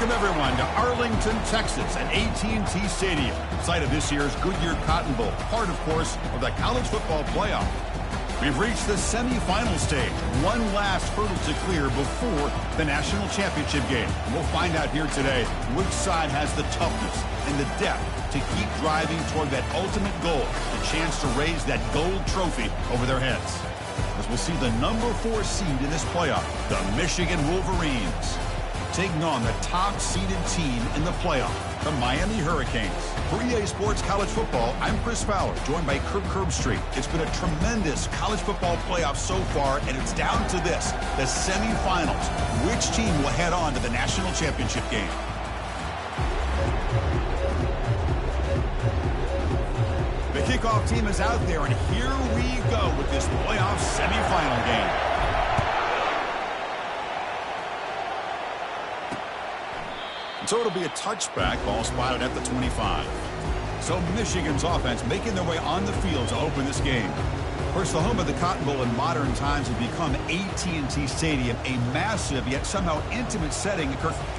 Welcome, everyone, to Arlington, Texas at AT&T Stadium, site of this year's Goodyear Cotton Bowl, part, of course, of the college football playoff. We've reached the semifinal stage, one last hurdle to clear before the national championship game. And we'll find out here today which side has the toughness and the depth to keep driving toward that ultimate goal, the chance to raise that gold trophy over their heads. As we'll see the number 4 seed in this playoff, the Michigan Wolverines, taking on the top-seeded team in the playoff, the Miami Hurricanes. For EA Sports College Football, I'm Chris Fowler, joined by Kirk Herbstreit. It's been a tremendous college football playoff so far, and it's down to this, the semifinals. Which team will head on to the national championship game? The kickoff team is out there, and here we go with this playoff semifinal game. So it'll be a touchback, ball spotted at the 25. So Michigan's offense making their way on the field to open this game. Of course, the home of the Cotton Bowl in modern times has become AT&T Stadium, a massive yet somehow intimate setting.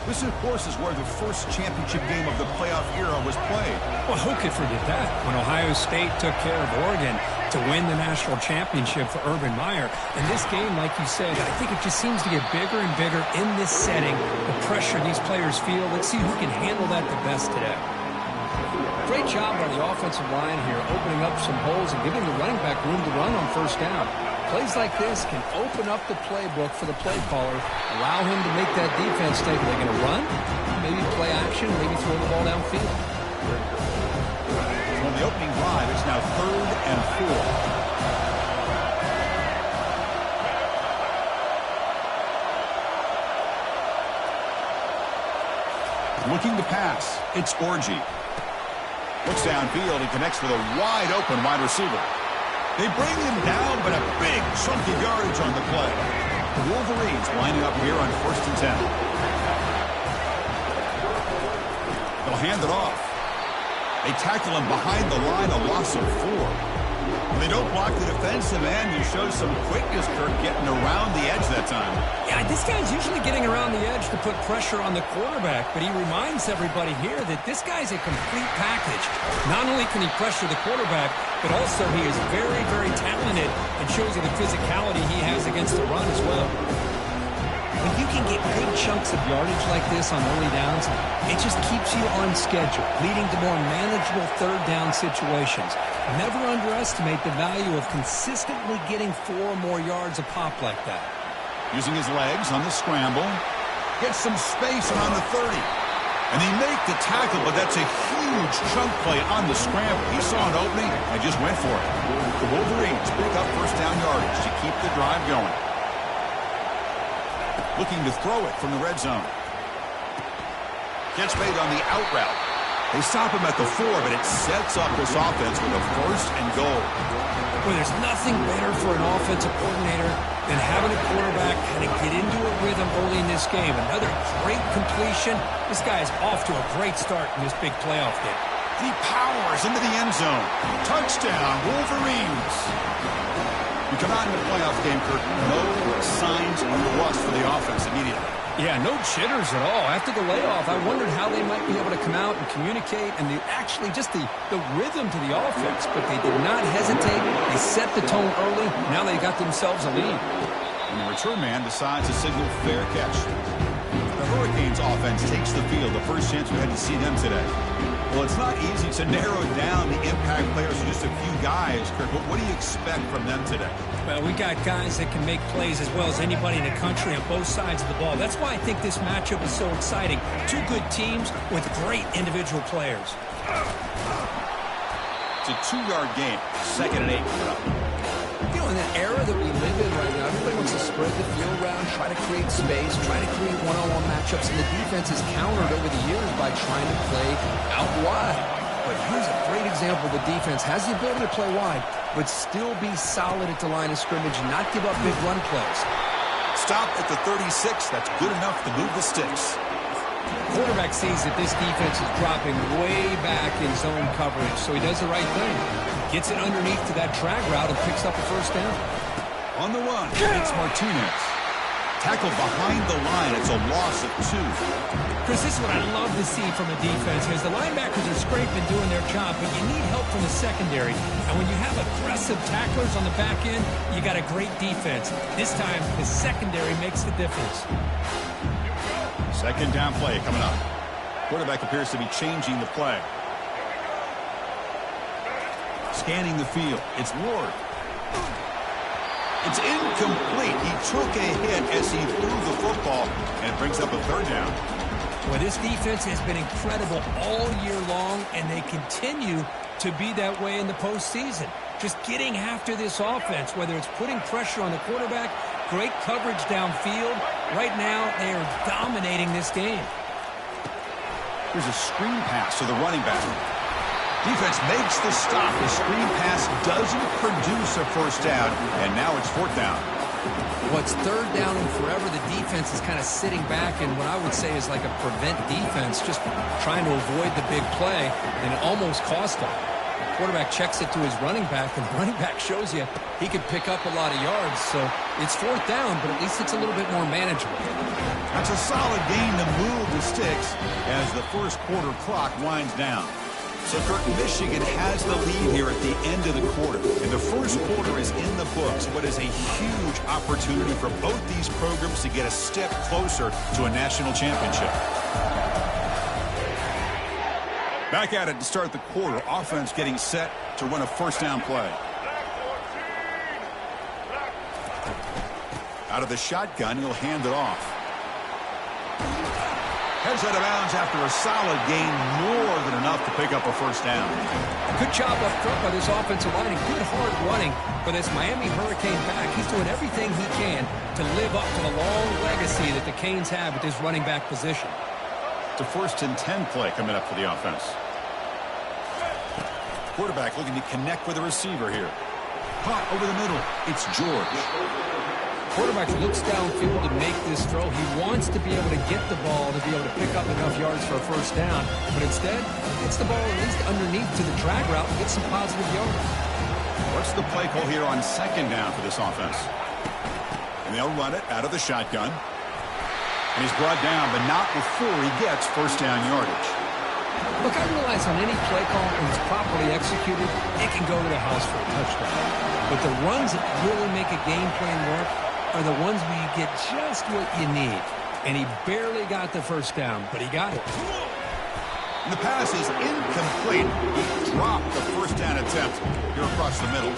This, of course, is where the first championship game of the playoff era was played. Well, who could forget that? When Ohio State took care of Oregon to win the national championship for Urban Meyer. And this game, like you said, I think it just seems to get bigger and bigger in this setting. The pressure these players feel. Let's see who can handle that the best today. Great job by the offensive line here, opening up some holes and giving the running back room to run on first down. Plays like this can open up the playbook for the play caller, allow him to make that defense think they're going to run, maybe play action, maybe throw the ball downfield. On the opening drive, it's now 3rd and 4. Looking to pass, it's Orji. Looks downfield and connects with a wide-open wide receiver. They bring him down, but a big chunk of yardage on the play. The Wolverines lining up here on 1st and 10. They'll hand it off. They tackle him behind the line, a loss of 4. When they don't block the defensive end, you show some quickness, Kirk, getting around the edge that time. Yeah, this guy's usually getting around the edge to put pressure on the quarterback, but he reminds everybody here that this guy's a complete package. Not only can he pressure the quarterback, but also he is very, very talented and shows you the physicality he has against the run as well. When you can get good chunks of yardage like this on early downs, it just keeps you on schedule, leading to more manageable third down situations. Never underestimate the value of consistently getting 4 or more yards a pop like that. Using his legs on the scramble, gets some space around the 30. And they make the tackle, but that's a huge chunk play on the scramble. He saw an opening and just went for it. The Wolverines pick up first down yardage to keep the drive going. Looking to throw it from the red zone. Gets made on the out route. They stop him at the 4, but it sets up this offense with a 1st and goal. Well, there's nothing better for an offensive coordinator than having a quarterback kind of get into a rhythm early in this game. Another great completion. This guy is off to a great start in this big playoff game. He powers into the end zone. Touchdown, Wolverines. We come out in the playoff game, Kirk. No signs of rust for the offense immediately. Yeah, no jitters at all. After the layoff, I wondered how they might be able to come out and communicate and actually just the rhythm to the offense. But they did not hesitate. They set the tone early. Now they got themselves a lead. And the return man decides to signal fair catch. The Hurricanes offense takes the field. The first chance we had to see them today. Well, it's not easy to narrow down the impact players to just a few guys, Kirk. But what do you expect from them today? Well, we got guys that can make plays as well as anybody in the country on both sides of the ball. That's why I think this matchup is so exciting. 2 good teams with great individual players. It's a 2-yard game. 2nd and 8. You know, in that era that we live in right now, everybody wants to spread the field around, try to create space, try to create one-on-one matchups, and the defense has countered over the years by trying to play out wide. But here's a great example. The defense has the ability to play wide, but still be solid at the line of scrimmage and not give up big run plays. Stop at the 36. That's good enough to move the sticks. Quarterback sees that this defense is dropping way back in zone coverage, so he does the right thing. Gets it underneath to that drag route and picks up a first down. On the run, it's Martinez. Tackled behind the line. It's a loss of 2. Chris, this is what I love to see from a defense, because the linebackers are scraping, doing their job, but you need help from the secondary. And when you have aggressive tacklers on the back end, you got a great defense. This time, the secondary makes the difference. Second down play coming up. Quarterback appears to be changing the play. Scanning the field. It's Ward. It's incomplete. He took a hit as he threw the football, and it brings up a 3rd down. Well, this defense has been incredible all year long, and they continue to be that way in the postseason. Just getting after this offense, whether it's putting pressure on the quarterback, great coverage downfield. Right now, they are dominating this game. Here's a screen pass to the running back. Defense makes the stop. The screen pass doesn't produce a first down, and now it's 4th down. Well, it's 3rd down and forever. The defense is kind of sitting back in what I would say is like a prevent defense, just trying to avoid the big play, and it almost cost them. The quarterback checks it to his running back, and the running back shows you he could pick up a lot of yards. So it's 4th down, but at least it's a little bit more manageable. That's a solid gain to move the sticks as the first quarter clock winds down. So, Kirk, Michigan has the lead here at the end of the quarter. And the first quarter is in the books. What is a huge opportunity for both these programs to get a step closer to a national championship. Back at it to start the quarter. Offense getting set to run a first down play. Out of the shotgun, he'll hand it off. Heads out of bounds after a solid gain, more than enough to pick up a first down. Good job up front by this offensive line, and good hard running for this Miami Hurricane back. He's doing everything he can to live up to the long legacy that the Canes have at this running back position. It's a 1st and 10 play coming up for the offense. Quarterback looking to connect with a receiver here. Caught over the middle. It's George. Quarterback looks downfield to make this throw. He wants to be able to get the ball to be able to pick up enough yards for a first down, but instead, gets the ball at least underneath to the drag route and gets some positive yards. What's the play call here on 2nd down for this offense? And they'll run it out of the shotgun. And he's brought down, but not before he gets first down yardage. Look, I realize on any play call, when it's properly executed, it can go to the house for a touchdown. But the runs that really make a game plan work are the ones where you get just what you need. And he barely got the first down, but he got it. And the pass is incomplete. He dropped the first down attempt here across the middle.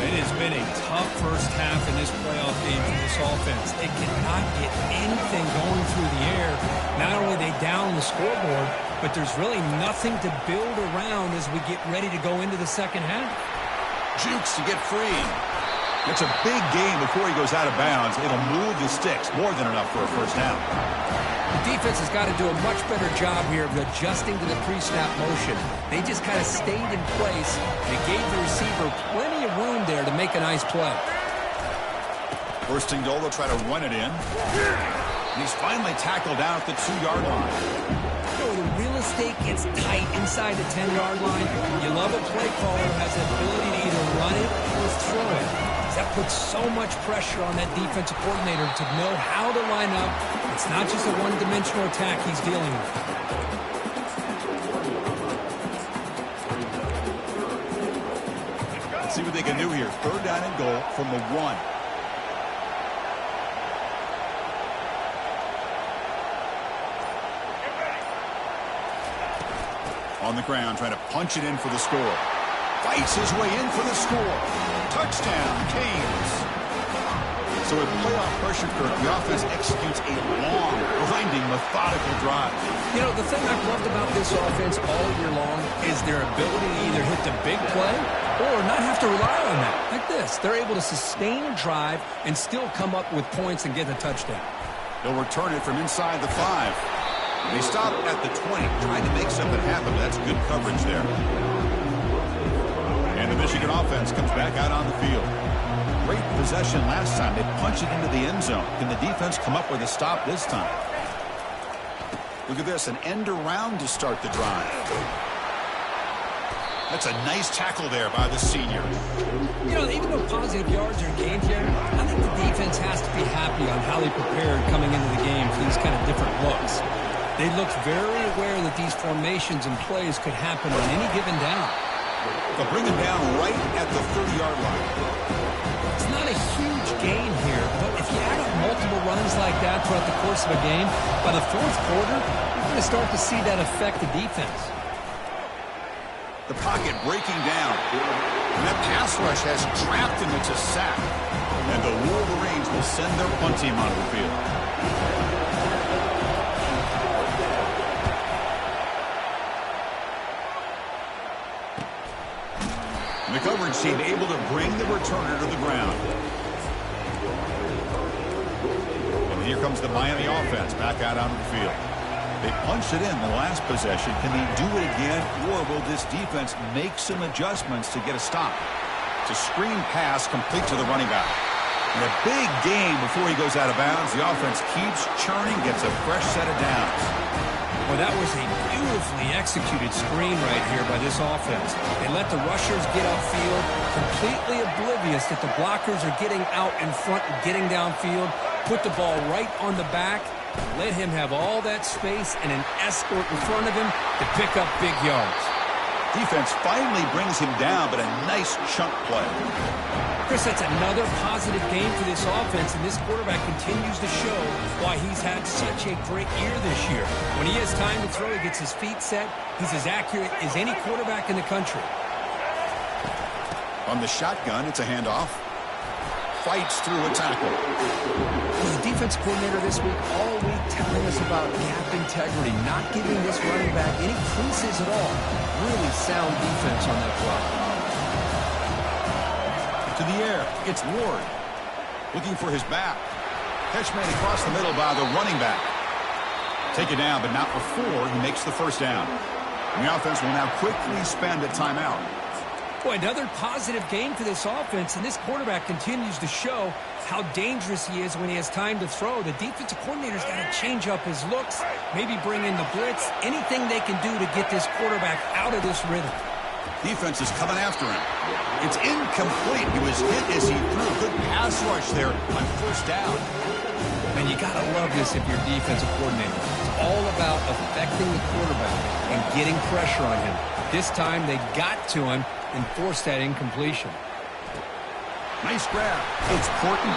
It has been a tough first half in this playoff game for this offense. They cannot get anything going through the air. Not only are they down the scoreboard, but there's really nothing to build around as we get ready to go into the second half. Jukes to get free. It's a big game before he goes out of bounds. It'll move the sticks, more than enough for a first down. The defense has got to do a much better job here of adjusting to the pre-snap motion. They just kind of stayed in place, and it gave the receiver plenty of room there to make a nice play. First and goal, they'll try to run it in. And he's finally tackled down at the 2-yard line. The real estate gets tight inside the 10-yard line. You love a play caller who has the ability to either run it or throw it. That puts so much pressure on that defensive coordinator to know how to line up. It's not just a one-dimensional attack he's dealing with. Let's see what they can do here. 3rd down and goal from the 1. On the ground, trying to punch it in for the score. Fights his way in for the score. Touchdown, Canes. So with playoff pressure, Kirk, the offense executes a long, grinding, methodical drive. You know, the thing I've loved about this offense all year long is their ability to either hit the big play or not have to rely on that. Like this, they're able to sustain a drive and still come up with points and get a touchdown. They'll return it from inside the 5. They stop at the 20, trying to make something happen. That's good coverage there. And the Michigan offense comes back out on the field. Great possession last time. They punch it into the end zone. Can the defense come up with a stop this time? Look at this, an end around to start the drive. That's a nice tackle there by the senior. You know, even though positive yards are gained here, I think the defense has to be happy on how they prepared coming into the game for these kind of different looks. They looked very aware that these formations and plays could happen on any given down. They'll bring him down right at the 30-yard line. It's not a huge gain here, but if you add up multiple runs like that throughout the course of a game, by the fourth quarter, you're going to start to see that affect the defense. The pocket breaking down. And that pass rush has trapped him into sack. And the Wolverines will send their punt team onto the field. The coverage team able to bring the returner to the ground. And here comes the Miami offense back out onto the field. They punched it in the last possession. Can they do it again, or will this defense make some adjustments to get a stop? It's a screen pass complete to the running back. And a big game before he goes out of bounds. The offense keeps churning, gets a fresh set of downs. Well, that was a beautifully executed screen right here by this offense. They let the rushers get upfield, completely oblivious that the blockers are getting out in front and getting downfield, put the ball right on the back, let him have all that space and an escort in front of him to pick up big yards. Defense finally brings him down, but a nice chunk play. Chris, that's another positive game for this offense, and this quarterback continues to show why he's had such a great year this year. When he has time to throw, he gets his feet set. He's as accurate as any quarterback in the country. On the shotgun, it's a handoff. Fights through a tackle. The defense coordinator this week, all week, telling us about gap integrity, not giving this running back any creases at all. Really sound defense on that block. To the air, it's Ward. Looking for his back. Catch made across the middle by the running back. Take it down, but not before he makes the first down. And the offense will now quickly spend a timeout. Boy, another positive game for this offense, and this quarterback continues to show how dangerous he is when he has time to throw. The defensive coordinator's got to change up his looks, maybe bring in the blitz, anything they can do to get this quarterback out of this rhythm. Defense is coming after him. It's incomplete. He was hit as he threw. Good pass rush there on first down. And you got to love this if you're defensive coordinator. It's all about affecting the quarterback and getting pressure on him. This time they got to him and forced that incompletion. Nice grab. It's Porton.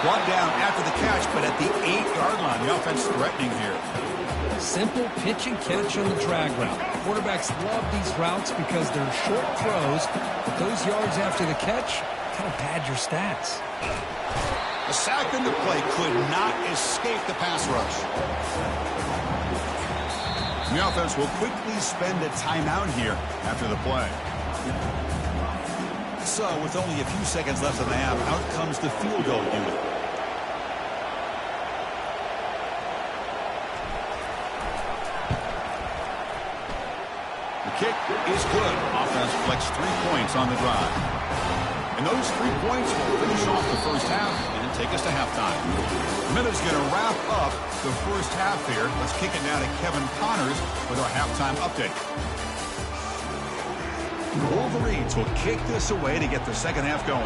Brought down after the catch, but at the 8-yard line. The offense threatening here. Simple pitch and catch on the drag route. Quarterbacks love these routes because they're short throws, but those yards after the catch kind of pad your stats. The sack in the play could not escape the pass rush. The offense will quickly spend a timeout here after the play. So, with only a few seconds left in the half, out comes the field goal unit. The kick is good. Offense collects 3 points on the drive. And those 3 points will finish off the first half and take us to halftime. The minute's going to wrap up the first half here. Let's kick it now to Kevin Connors with our halftime update. The Wolverines will kick this away to get the second half going.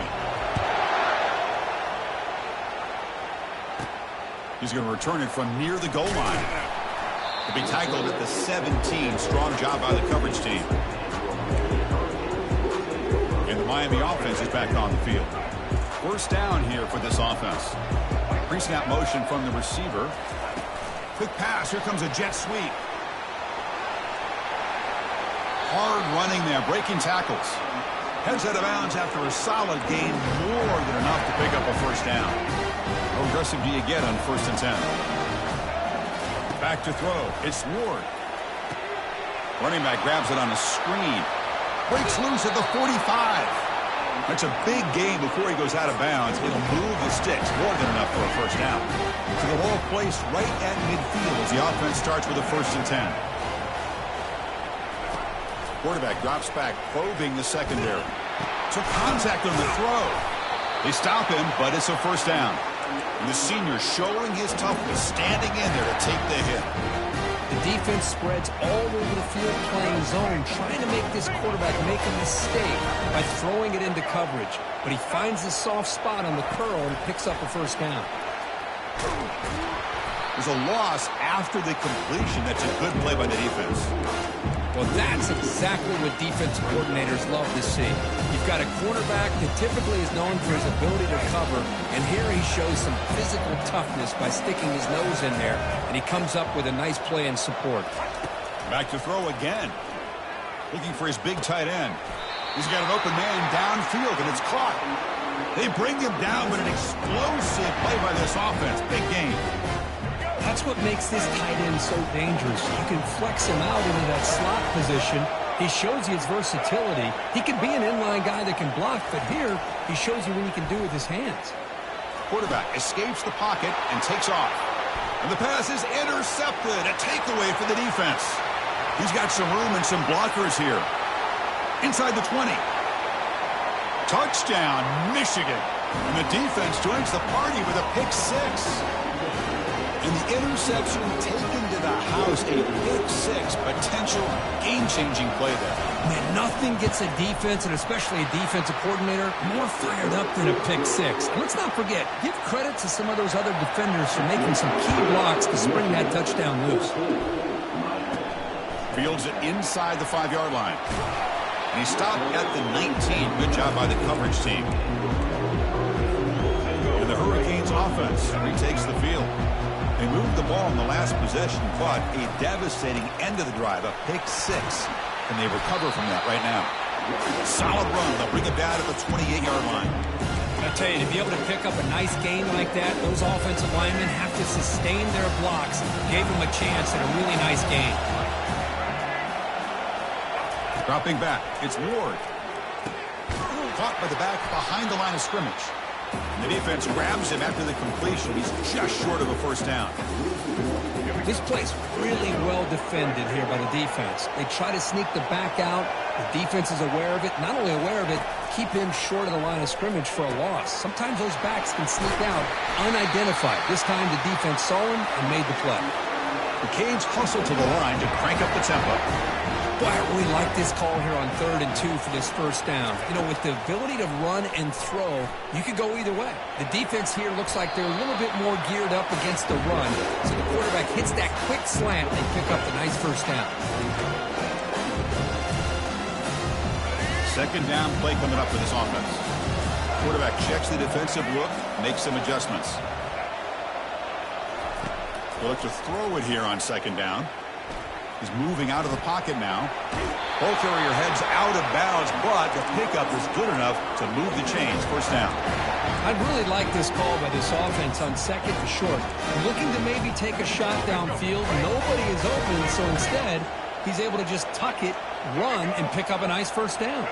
He's going to return it from near the goal line. He'll be tackled at the 17. Strong job by the coverage team. And the Miami offense is back on the field. First down here for this offense. Pre-snap motion from the receiver. Quick pass. Here comes a jet sweep. Hard running there, breaking tackles. Heads out of bounds after a solid gain, more than enough to pick up a first down. How aggressive do you get on 1st and 10? Back to throw. It's Ward. Running back grabs it on a screen. Breaks loose at the 45. That's a big gain before he goes out of bounds. It'll move the sticks, more than enough for a first down. So the ball placed right at midfield as the offense starts with a 1st and 10. Quarterback drops back, probing the secondary. Took contact on the throw. They stop him, but it's a first down. And the senior showing his toughness, standing in there to take the hit. The defense spreads all over the field playing zone, trying to make this quarterback make a mistake by throwing it into coverage. But he finds the soft spot on the curl and picks up a first down. There's a loss after the completion. That's a good play by the defense. Well, that's exactly what defensive coordinators love to see. You've got a quarterback that typically is known for his ability to cover, and here he shows some physical toughness by sticking his nose in there, and he comes up with a nice play in support. Back to throw again. Looking for his big tight end. He's got an open man downfield, and it's caught. They bring him down, but an explosive play by this offense. Big game. That's what makes this tight end so dangerous. You can flex him out into that slot position. He shows you his versatility. He can be an inline guy that can block, but here he shows you what he can do with his hands. Quarterback escapes the pocket and takes off. And the pass is intercepted. A takeaway for the defense. He's got some room and some blockers here. Inside the 20. Touchdown, Michigan. And the defense joins the party with a pick six. And the interception taken to the house, a pick six, potential game-changing play there. Man, nothing gets a defense, and especially a defensive coordinator, more fired up than a pick six. And let's not forget, give credit to some of those other defenders for making some key blocks to spring that touchdown loose. Fields it inside the 5-yard line. And he stopped at the 19. Good job by the coverage team. And the Hurricanes offense retakes the field. They moved the ball in the last possession, but a devastating end of the drive, a pick six. And they recover from that right now. Solid run. They'll bring it down at the 28-yard line. I tell you, to be able to pick up a nice gain like that, those offensive linemen have to sustain their blocks. Gave them a chance at a really nice gain. Dropping back, it's Ward. Caught by the back behind the line of scrimmage. And the defense grabs him after the completion. He's just short of a first down. This play's really well defended here by the defense. They try to sneak the back out. The defense is aware of it. Not only aware of it, keep him short of the line of scrimmage for a loss. Sometimes those backs can sneak out unidentified. This time the defense saw him and made the play. The Canes hustle to the line to crank up the tempo. Boy, I really like this call here on 3rd and 2 for this first down. You know, with the ability to run and throw, you could go either way. The defense here looks like they're a little bit more geared up against the run. So the quarterback hits that quick slant and pick up the nice first down. Second down play coming up for this offense. Quarterback checks the defensive look, makes some adjustments. They'll look to throw it here on second down. He's moving out of the pocket now. Ball carrier heads out of bounds, but the pickup is good enough to move the chains. First down. I really like this call by this offense on second and short. Looking to maybe take a shot downfield. Nobody is open, so instead, he's able to just tuck it, run, and pick up a nice first down.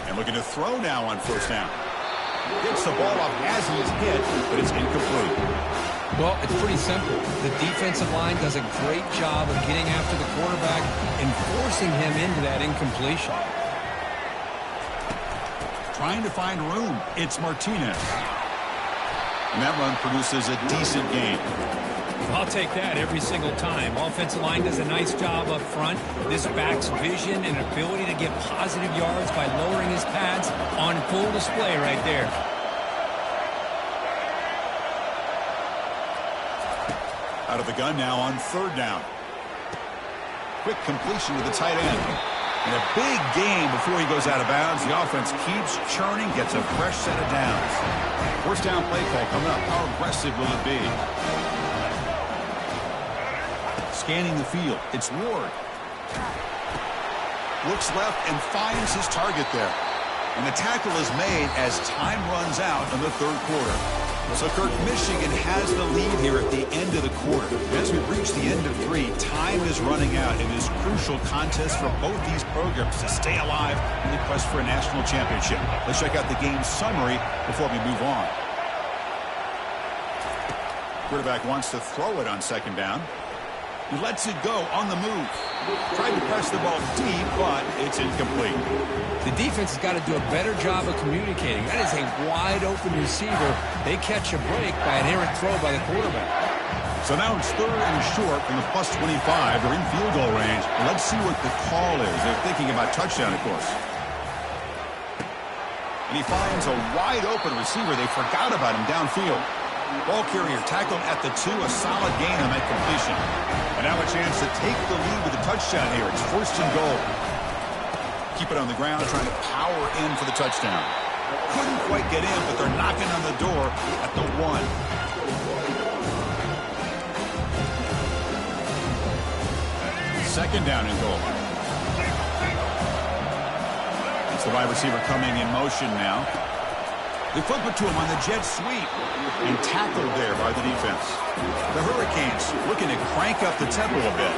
And looking to throw now on first down. Gets the ball off as he's hit, but it's incomplete. Well, it's pretty simple. The defensive line does a great job of getting after the quarterback and forcing him into that incompletion. Trying to find room. It's Martinez. And that run produces a decent gain. I'll take that every single time. Offensive line does a nice job up front. This back's vision and ability to get positive yards by lowering his pads on full display right there. Out of the gun now on third down. Quick completion to the tight end. And a big gain before he goes out of bounds. The offense keeps churning, gets a fresh set of downs. First down play call coming up. How aggressive will it be? Scanning the field. It's Ward. Looks left and finds his target there. And the tackle is made as time runs out in the third quarter. So, Kirk, Michigan has the lead here at the end of the quarter. As we reach the end of 3, time is running out. It is a crucial contest for both these programs to stay alive in the quest for a national championship. Let's check out the game summary before we move on. Quarterback wants to throw it on second down. He lets it go on the move. Tried to press the ball deep, but it's incomplete. The defense has got to do a better job of communicating. That is a wide-open receiver. They catch a break by an errant throw by the quarterback. So now it's 3rd and short from the +25. They're in field goal range. Let's see what the call is. They're thinking about touchdown, of course. And he finds a wide-open receiver. They forgot about him downfield. Ball carrier tackled at the 2. A solid gain on that completion. And now a chance to take the lead with a touchdown here. It's 1st and goal. Keep it on the ground, trying to power in for the touchdown. Couldn't quite get in, but they're knocking on the door at the 1. Second down and goal. It's the wide receiver coming in motion now. They flip it to him on the jet sweep. And tackled there by the defense. The Hurricanes looking to crank up the tempo a bit.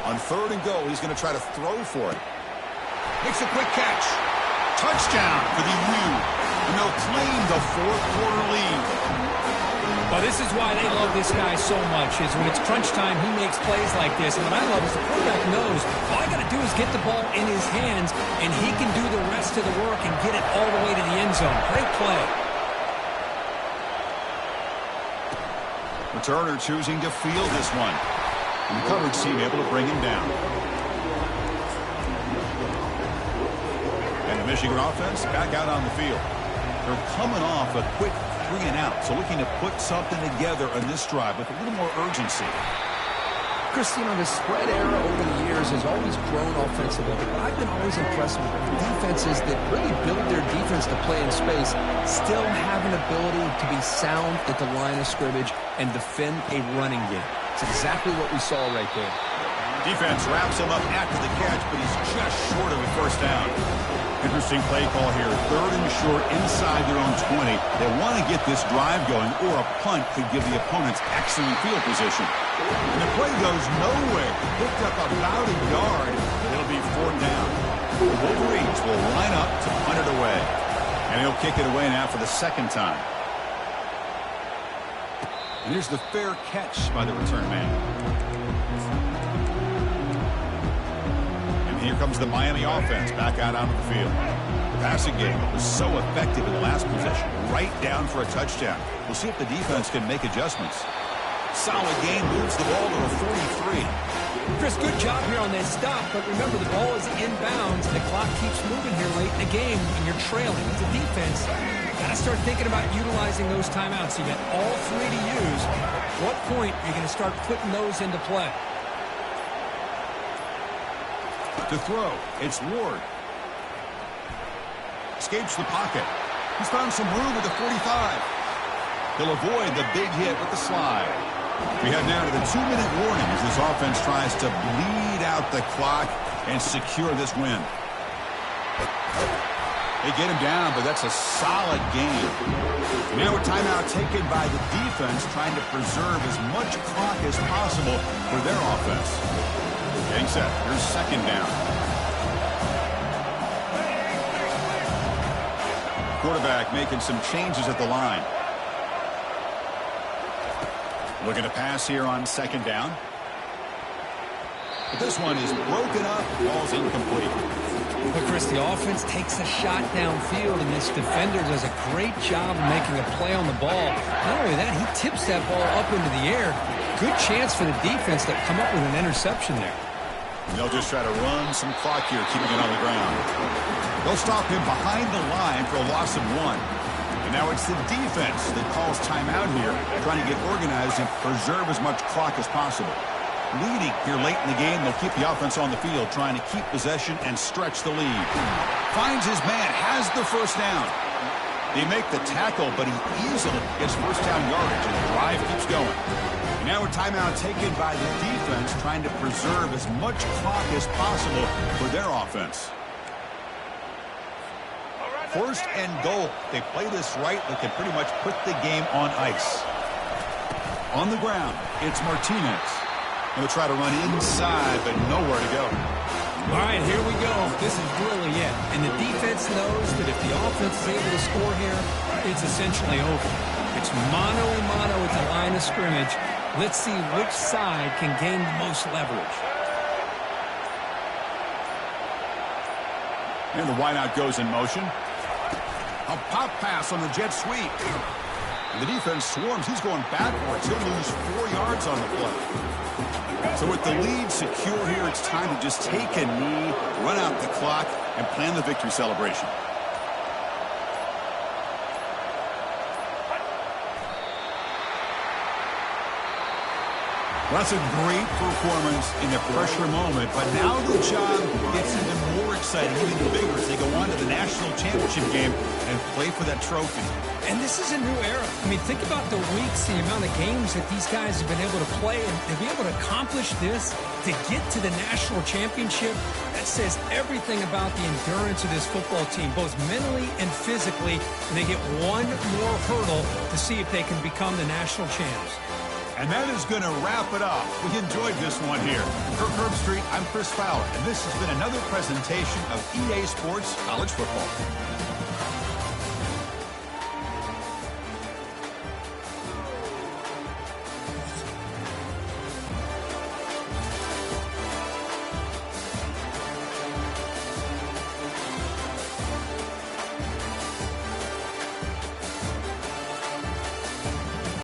On 3rd and goal, he's going to try to throw for it. Makes a quick catch. Touchdown for the U. And they'll claim the 4th quarter lead. Well, this is why they love this guy so much, is when it's crunch time, he makes plays like this. And what I love is the quarterback knows all I got to do is get the ball in his hands, and he can do the rest of the work and get it all the way to the end zone. Great play. Returner choosing to field this one. And the coverage team able to bring him down. And the Michigan offense back out on the field. They're coming off a quick 3-and-out, so looking to put something together on this drive with a little more urgency. Chris, you know, the spread era over the years has always grown offensively, but I've been always impressed with defenses that really build their defense to play in space, still have an ability to be sound at the line of scrimmage and defend a running game. It's exactly what we saw right there. Defense wraps him up after the catch, but he's just short of a 1st down. Interesting play call here. 3rd and short inside their own 20. They want to get this drive going, or a punt could give the opponents excellent field position. And the play goes nowhere. Picked up about a yard. It'll be 4th down. The Wolverines will line up to punt it away. And he'll kick it away now for the 2nd time. And here's the fair catch by the return man. Here comes the Miami offense back out onto the field. The passing game was so effective in the last possession. Right down for a touchdown. We'll see if the defense can make adjustments. Solid game, moves the ball to a 43. Chris, good job here on that stop, but remember the ball is inbounds and the clock keeps moving here late in the game and you're trailing. As a defense, got to start thinking about utilizing those timeouts. You got all 3 to use. At what point are you going to start putting those into play? To throw, it's Ward. Escapes the pocket. He's found some room at the 45. He'll avoid the big hit with the slide. We head now to the 2-minute warning as this offense tries to bleed out the clock and secure this win. They get him down, but that's a solid game. Now a timeout taken by the defense, trying to preserve as much clock as possible for their offense. Getting set. Here's 2nd down. Quarterback making some changes at the line. Looking to pass here on 2nd down. But this one is broken up. Ball's incomplete. But Chris, the offense takes a shot downfield, and this defender does a great job of making a play on the ball. Not only that, he tips that ball up into the air. Good chance for the defense to come up with an interception there. And they'll just try to run some clock here, keeping it on the ground. They'll stop him behind the line for a loss of 1. And now it's the defense that calls timeout here, trying to get organized and preserve as much clock as possible. Leading here late in the game, they'll keep the offense on the field, trying to keep possession and stretch the lead. Finds his man, has the 1st down. They make the tackle, but he easily gets 1st down yardage, and the drive keeps going. And now a timeout taken by the defense, trying to preserve as much clock as possible for their offense. 1st and goal. They play this right, they can pretty much put the game on ice. On the ground, it's Martinez. He'll try to run inside, but nowhere to go. All right, here we go. This is really it. And the defense knows that if the offense is able to score here, it's essentially over. It's mano-a-mano at the line of scrimmage. Let's see which side can gain the most leverage. And the wideout goes in motion. A pop pass on the jet sweep. And the defense swarms. He's going backwards. He'll lose 4 yards on the play. So with the lead secure here, it's time to just take a knee, run out the clock, and plan the victory celebration. Well, that's a great performance in the pressure moment, but now the job gets even more exciting, even bigger as they go on to the national championship game and play for that trophy. And this is a new era. I mean, think about the weeks, the amount of games that these guys have been able to play, and to be able to accomplish this, to get to the national championship, that says everything about the endurance of this football team, both mentally and physically, and they get one more hurdle to see if they can become the national champs. And that is going to wrap it up. We enjoyed this one here. For Herb Street, I'm Chris Fowler, and this has been another presentation of EA Sports College Football.